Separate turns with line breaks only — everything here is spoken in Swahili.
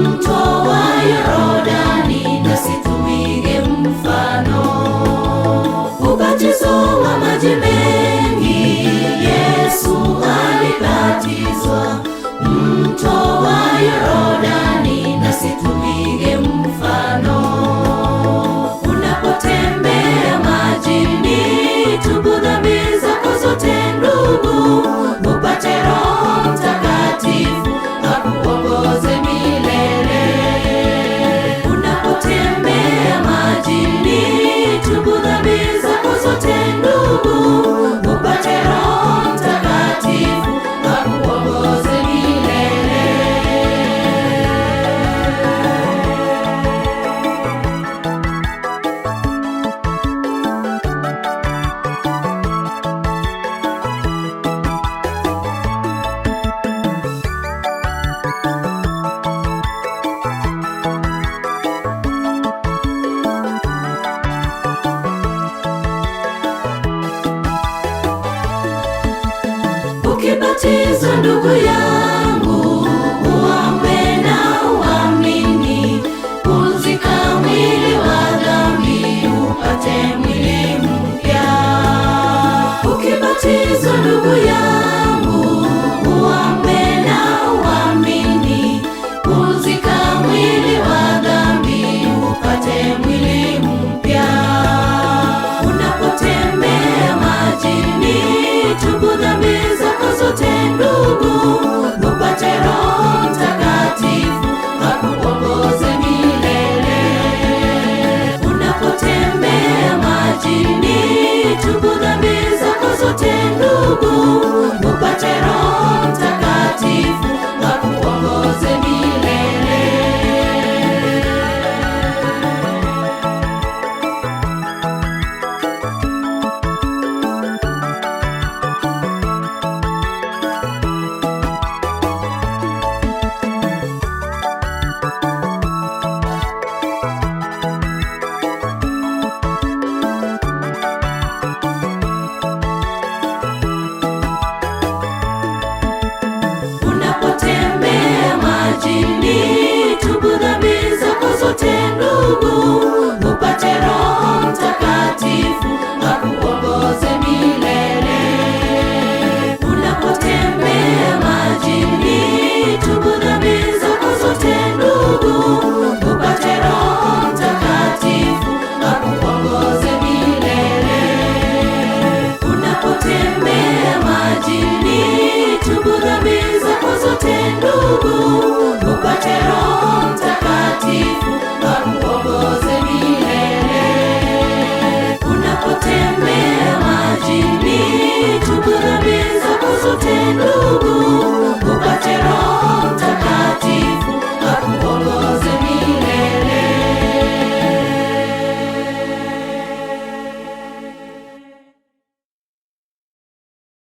mto wa Yordani, nasi tuige mfano. Ubatizo wa maji mengi, Yesu alibatizwa mto wa Yordani, nasi tuige mfano. Unapotembea majini, tubu dhambi zako zote ndugu, upate Roho Mtakatifu akuongoze milele. Unapotembea majini, tubu dhambi zako zote ndugu, upate Roho Mtakatifu akuongoze milele. Ukibatizwa ndugu yangu, uombe na uamini, pumzika mwili wa dhambi, upate mwili mpya. Ukibatizwa ndugu yangu, uombe na uamini, pumzika mwili wa dhambi, upate mwili mpya. Unapotembea majini, tubu dhambi zako zote ndugu, upate Roho Mtakatifu akuongoze milele. Unapotembea majini, tubu dhambi zako zote ndugu,